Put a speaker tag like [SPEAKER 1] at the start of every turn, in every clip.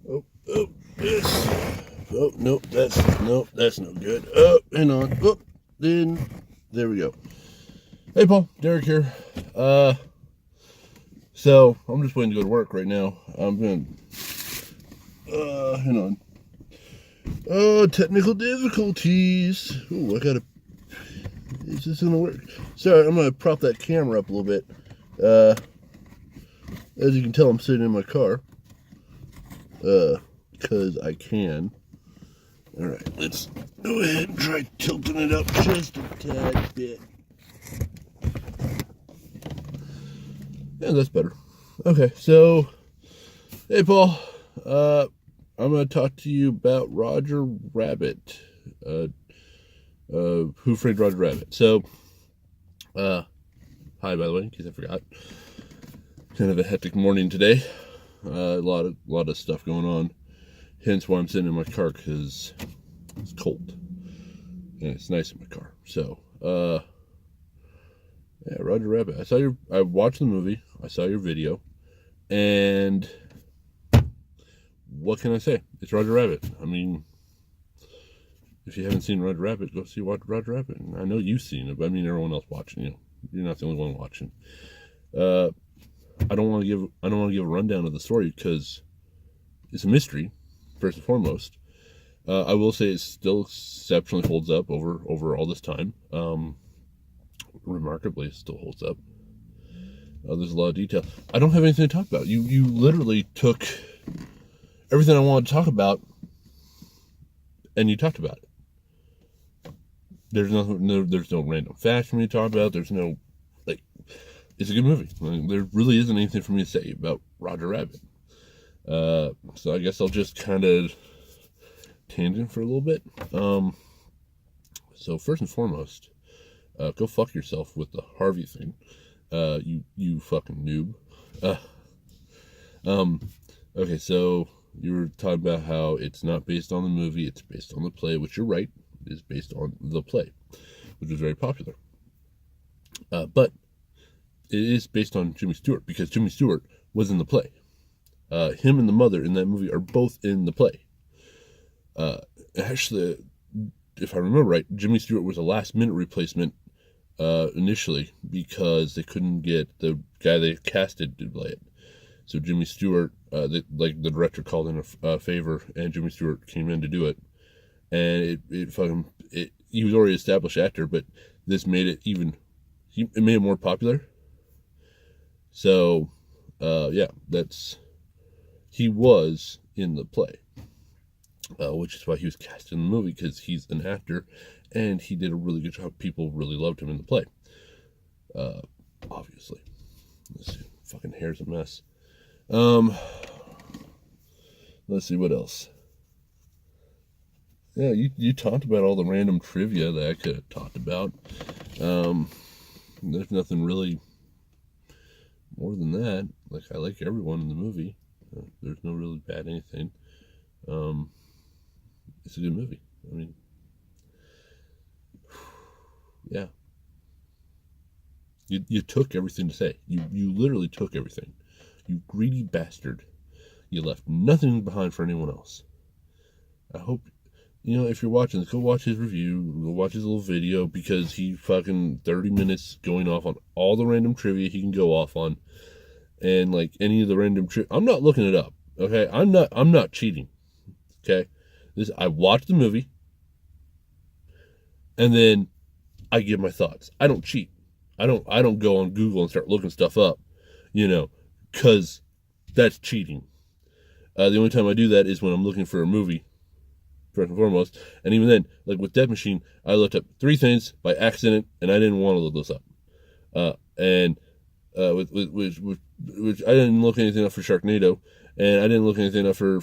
[SPEAKER 1] Oh, yes. Oh, nope, that's no good. Oh, hang on. Oh, then, there we go. Hey, Paul, Derek here. So, I'm just waiting to go to work right now. I'm going hang on. Oh, technical difficulties. Ooh, is this gonna work? Sorry, I'm gonna prop that camera up a little bit. As you can tell, I'm sitting in my car. Because I can. Alright, let's go ahead and try tilting it up just a tad bit. Yeah, that's better. Okay, so, hey Paul, I'm going to talk to you about Rodger Rabbit. Who Framed Rodger Rabbit? So, hi by the way, in case I forgot. Kind of a hectic morning today. A lot of stuff going on. Hence why I'm sitting in my car, because it's cold. And it's nice in my car. So, yeah, Rodger Rabbit. I watched the movie. I saw your video. And what can I say? It's Rodger Rabbit. I mean, if you haven't seen Rodger Rabbit, go see Rodger Rabbit. And I know you've seen it, but I mean everyone else watching. You're not the only one watching. I don't want to give a rundown of the story because it's a mystery, first and foremost. I will say it still exceptionally holds up over all this time. Remarkably, it still holds up. There's a lot of detail. I don't have anything to talk about. You literally took everything I wanted to talk about, and you talked about it. There's no random facts for me to talk about. There's no, it's a good movie. There really isn't anything for me to say about Rodger Rabbit. So I guess I'll just kind of tangent for a little bit. So first and foremost, go fuck yourself with the Harvey thing. You fucking noob. Okay, so you were talking about how it's not based on the movie, it's based on the play, which you're right, it is based on the play, which was very popular. But it is based on Jimmy Stewart, because Jimmy Stewart was in the play. Him and the mother in that movie are both in the play. Actually, if I remember right, Jimmy Stewart was a last-minute replacement initially because they couldn't get the guy they casted to play it. So Jimmy Stewart, the director called in a favor, and Jimmy Stewart came in to do it. And he was already an established actor, but this made it it made it more popular. So, yeah, he was in the play, which is why he was cast in the movie, because he's an actor, and he did a really good job. People really loved him in the play, obviously. Let's see, fucking hair's a mess. Let's see what else. Yeah, you talked about all the random trivia that I could have talked about. There's nothing really more than that. I like everyone in the movie. There's no really bad anything. It's a good movie. I mean, yeah. You took everything to say. You literally took everything. You greedy bastard. You left nothing behind for anyone else. I hope, if you're watching this, go watch his review, go watch his little video, because he fucking 30 minutes going off on all the random trivia he can go off on. And any of the random I'm not looking it up. Okay, I'm not cheating. Okay, I watched the movie, and then I give my thoughts. I don't cheat. I don't go on Google and start looking stuff up, because that's cheating. The only time I do that is when I'm looking for a movie, first and foremost. And even then, with Death Machine, I looked up 3 things by accident, and I didn't want to look those up. Which I didn't look anything up for Sharknado, and I didn't look anything up for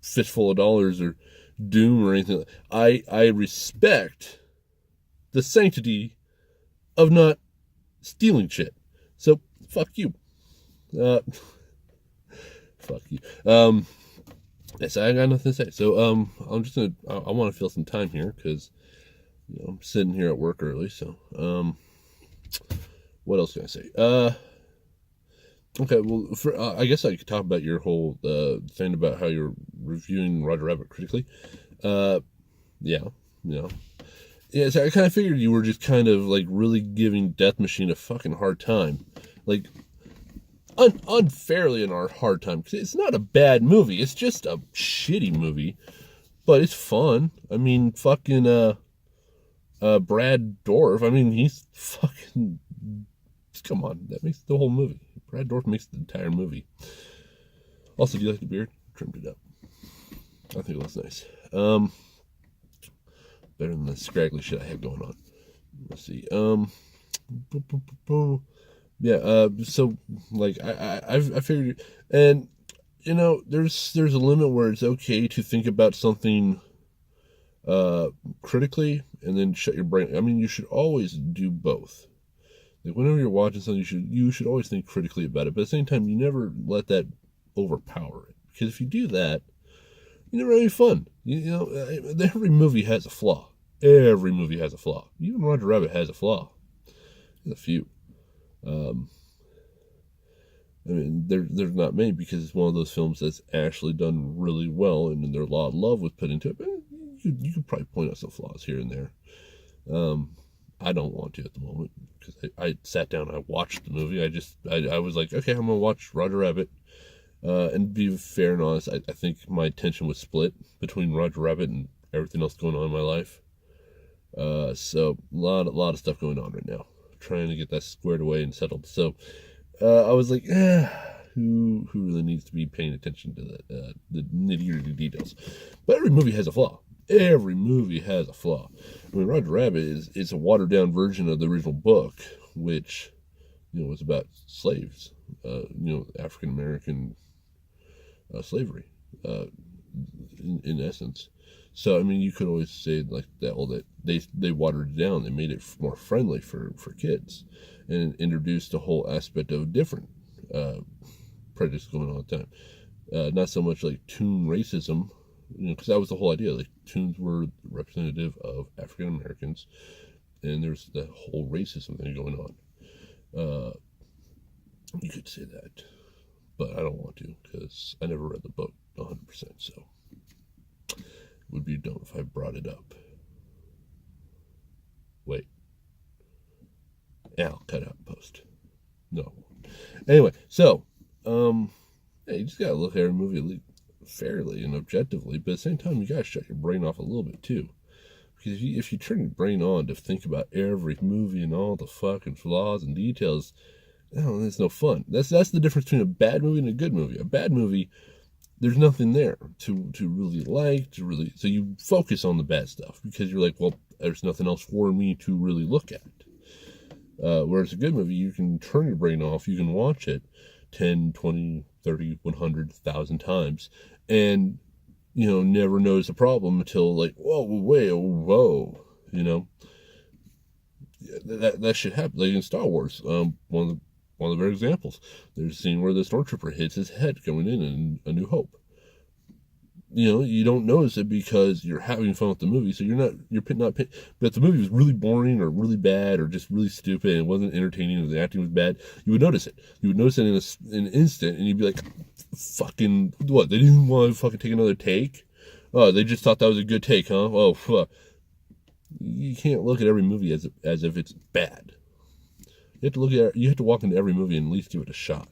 [SPEAKER 1] Fistful of Dollars or Doom or anything. I respect the sanctity of not stealing shit. So fuck you. Fuck you. Yes, I got nothing to say. So I'm just gonna. I want to fill some time here because I'm sitting here at work early. So what else can I say? Okay, well, I guess I could talk about your whole thing about how you're reviewing Roger Rabbit critically. Uh, yeah, yeah, yeah. So I kind of figured you were just kind of like really giving Death Machine a fucking hard time, like unfairly in our hard time, because it's not a bad movie. It's just a shitty movie, but it's fun. I mean, fucking Brad Dorff. I mean, he's fucking. Come on, that makes the whole movie. Brad Dorff makes the entire movie. Also, do you like the beard? Trimmed it up. I think it looks nice. Better than the scraggly shit I have going on. Let's see. Yeah. So like I figured, and you know, there's a limit where it's okay to think about something critically and then shut your brain. I mean, you should always do both. Like whenever you're watching something, you should always think critically about it. But at the same time, you never let that overpower it. Because if you do that, you never have any fun. You know, every movie has a flaw. Every movie has a flaw. Even Roger Rabbit has a flaw. There's a few. I mean, there's not many because it's one of those films that's actually done really well, and there's a lot of love was put into it. But you could probably point out some flaws here and there. I don't want to at the moment because I sat down, I watched the movie. I was like, okay, I'm gonna watch Roger Rabbit. And be fair and honest, I think my attention was split between Roger Rabbit and everything else going on in my life. So a lot of stuff going on right now, trying to get that squared away and settled. So I was like, who really needs to be paying attention to the nitty-gritty details? But every movie has a flaw. Every movie has a flaw. I mean, Roger Rabbit is a watered-down version of the original book, which, you know, was about slaves, you know, African American slavery, in essence. So I mean, you could always say like that. Well, that they watered it down. They made it more friendly for kids, and introduced a whole aspect of different prejudice going on at the time. Not so much like toon racism, you know, because that was the whole idea. Like toons were representative of African Americans, and there's the whole racism thing going on. You could say that, but I don't want to because I never read the book 100%. So it would be dumb if I brought it up. Wait. Yeah, I'll cut out post. No. Anyway, so yeah, you just gotta look at every movie fairly and objectively, but at the same time, you gotta shut your brain off a little bit too. Because if you turn your brain on to think about every movie and all the fucking flaws and details, no, that's no fun. That's the difference between a bad movie and a good movie. A bad movie, there's nothing there to really like, so you focus on the bad stuff because you're like, well, there's nothing else for me to really look at. Whereas a good movie, you can turn your brain off, you can watch it 10, 20, 30, 100,000 times, and, you know, never notice a problem until like, whoa, you know. That shit happen. Like in Star Wars, one of the very examples. There's a scene where the stormtrooper hits his head going in A New Hope. You know, you don't notice it because you're having fun with the movie, so you're not. But if the movie was really boring or really bad or just really stupid and it wasn't entertaining or the acting was bad, you would notice it. You would notice it in an instant, and you'd be like, "Fucking what? They didn't want to fucking take another take? Oh, they just thought that was a good take, huh? Oh, fuck." You can't look at every movie as if it's bad. You have to walk into every movie and at least give it a shot.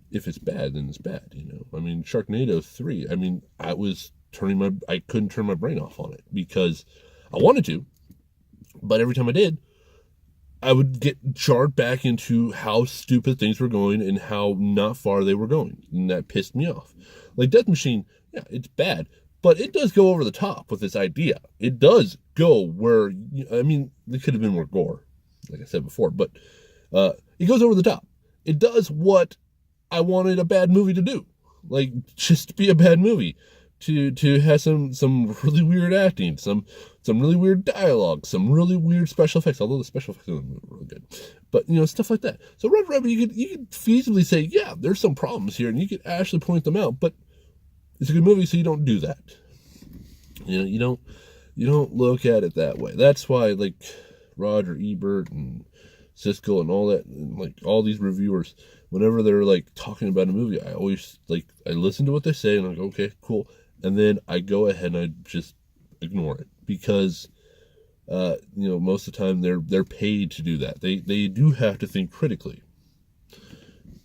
[SPEAKER 1] If it's bad, then it's bad, you know. I mean, Sharknado 3, I mean, I couldn't turn my brain off on it because I wanted to, but every time I did, I would get jarred back into how stupid things were going and how not far they were going, and that pissed me off. Like Death Machine, yeah, it's bad, but it does go over the top with this idea. It does go where, I mean, there could have been more gore, like I said before, but it goes over the top. It does what I wanted a bad movie to do, like just be a bad movie, to have some really weird acting, some really weird dialogue, some really weird special effects. Although the special effects are really good, but you know, stuff like that. So Red Rabbit, you could feasibly say, yeah, there's some problems here, and you could actually point them out. But it's a good movie, so you don't do that. You know, you don't look at it that way. That's why like Roger Ebert and Siskel and all that, and like all these reviewers, whenever they're like talking about a movie, I always I listen to what they say and I go, okay, cool, and then I go ahead and I just ignore it because most of the time they're paid to do that. They do have to think critically.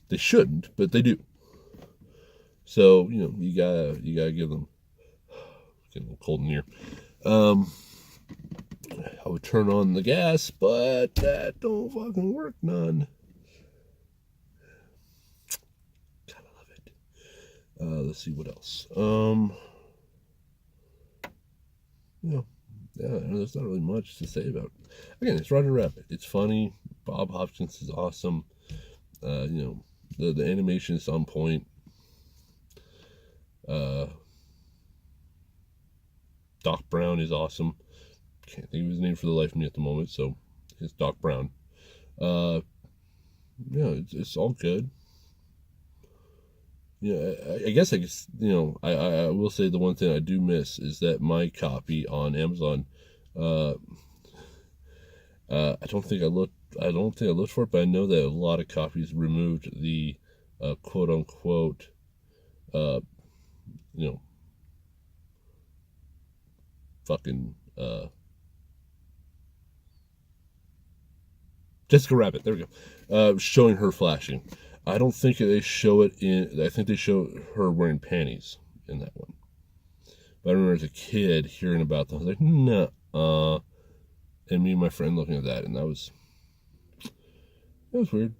[SPEAKER 1] They shouldn't, but they do. So you gotta give them. Getting a little cold in here. I would turn on the gas, but that don't fucking work none. Gotta love it. Let's see what else. There's not really much to say about it. Again, it's Rodger Rabbit. It's funny. Bob Hoskins is awesome. The animation is on point. Doc Brown is awesome. Can't think of his name for the life of me at the moment, so it's Doc Brown. It's all good. I guess I will say the one thing I do miss is that my copy on Amazon, I don't think I looked for it, but I know that a lot of copies removed the quote unquote fucking Jessica Rabbit, there we go, showing her flashing. I don't think they show it I think they show her wearing panties in that one. But I remember as a kid hearing about them, I was like, nah, and me and my friend looking at that, and that was weird.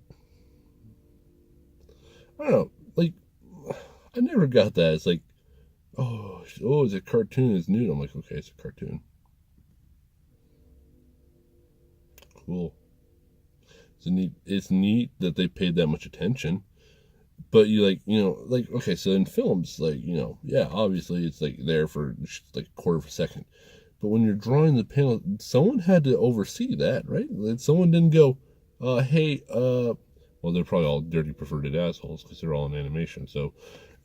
[SPEAKER 1] I don't know, I never got that. It's like, oh, it's a cartoon, it's nude. I'm like, okay, it's a cartoon. Cool. It's neat that they paid that much attention. But okay, so in films, obviously it's there for a quarter of a second. But when you're drawing the panel, someone had to oversee that, right? Someone didn't go, hey, well, they're probably all dirty perverted assholes because they're all in animation. So,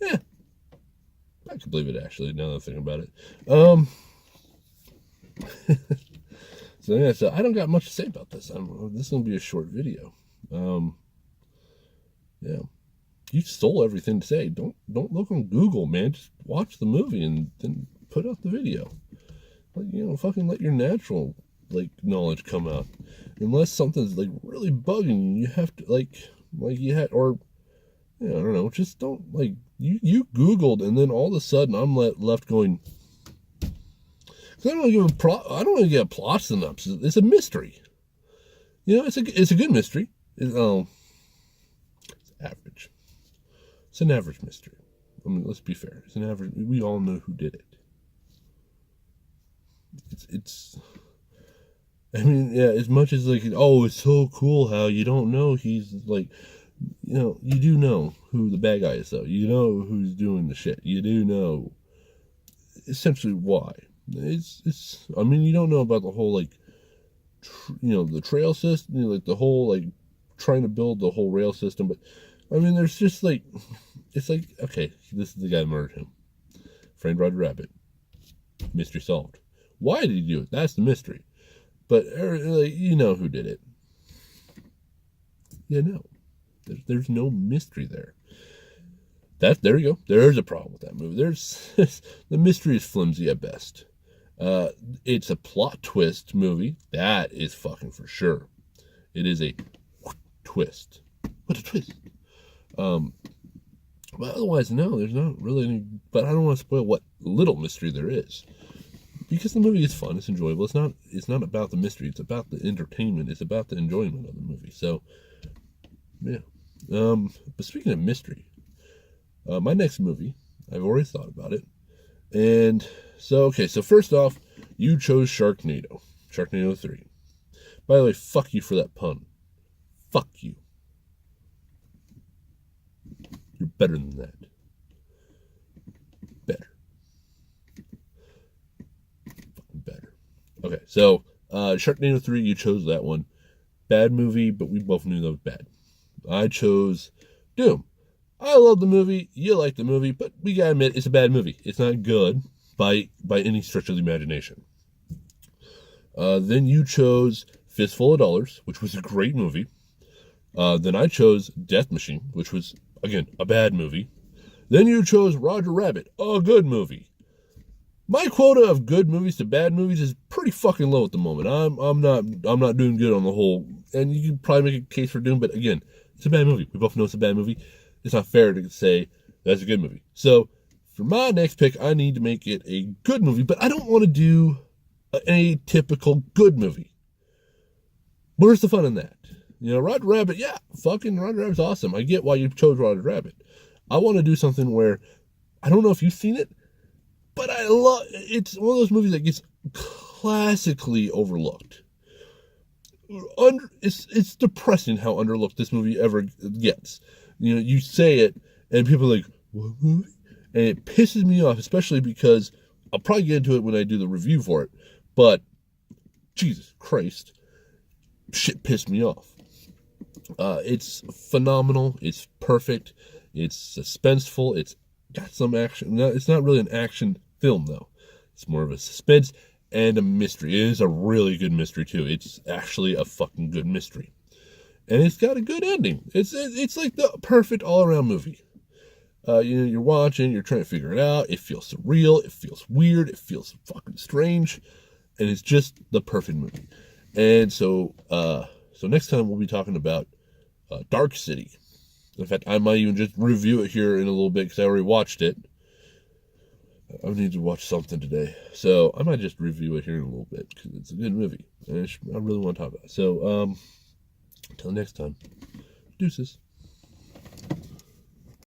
[SPEAKER 1] yeah, I can believe it actually, now that I think about it. So I don't got much to say about this. This is gonna be a short video. You stole everything to say. Don't look on Google, man. Just watch the movie and then put out the video. Fucking let your natural knowledge come out. Unless something's really bugging you, you have to I don't know. Just don't you Googled and then all of a sudden I'm left going. I don't want to get a plot synopsis. It's a mystery. It's a good mystery. It's average. It's an average mystery. I mean, let's be fair. It's an average. We all know who did it. It's. I mean, yeah. As much as it's so cool how you don't know he's you do know who the bad guy is though. You know who's doing the shit. You do know essentially why. It's I mean, you don't know about the whole the trail system, the whole trying to build the whole rail system, but I mean there's just it's okay, this is the guy who murdered him. Framed Rodger Rabbit. Mystery solved. Why did he do it? That's the mystery. But you know who did it. There's no mystery there. There you go. There's a problem with that movie. The mystery is flimsy at best. It's a plot twist movie. That is fucking for sure. It is a twist. What a twist. But otherwise, no, there's not really any. But I don't want to spoil what little mystery there is, because the movie is fun. It's enjoyable. It's not about the mystery. It's about the entertainment. It's about the enjoyment of the movie. So, yeah. But speaking of mystery, my next movie, I've already thought about it. And so first off, you chose Sharknado 3. By the way, fuck you for that pun. Fuck you. You're better than that. Better. Fucking better. Okay, so Sharknado 3, you chose that one. Bad movie, but we both knew that was bad. I chose Doom. I love the movie, you like the movie, but we gotta admit, it's a bad movie. It's not good by any stretch of the imagination. Then you chose Fistful of Dollars, which was a great movie. Then I chose Death Machine, which was, again, a bad movie. Then you chose Roger Rabbit, a good movie. My quota of good movies to bad movies is pretty fucking low at the moment. I'm not doing good on the whole, and you can probably make a case for Doom, but again, it's a bad movie. We both know it's a bad movie. It's not fair to say that's a good movie. So for my next pick, I need to make it a good movie, but I don't want to do a typical good movie. Where's the fun in that? You know, Roger Rabbit, yeah, fucking Roger Rabbit's awesome. I get why you chose Roger Rabbit. I want to do something where, I don't know if you've seen it, but it's one of those movies that gets classically overlooked. It's depressing how underlooked this movie ever gets. You know, you say it, and people are like, what movie? And it pisses me off, especially because I'll probably get into it when I do the review for it, but Jesus Christ, shit pissed me off. It's phenomenal. It's perfect. It's suspenseful. It's got some action. No, it's not really an action film, though. It's more of a suspense and a mystery. It is a really good mystery, too. It's actually a fucking good mystery. And it's got a good ending. It's like the perfect all-around movie. You're watching, you're trying to figure it out. It feels surreal. It feels weird. It feels fucking strange. And it's just the perfect movie. And so next time we'll be talking about Dark City. In fact, I might even just review it here in a little bit because I already watched it. I need to watch something today. So I might just review it here in a little bit because it's a good movie. And I really want to talk about it. So until next time, deuces.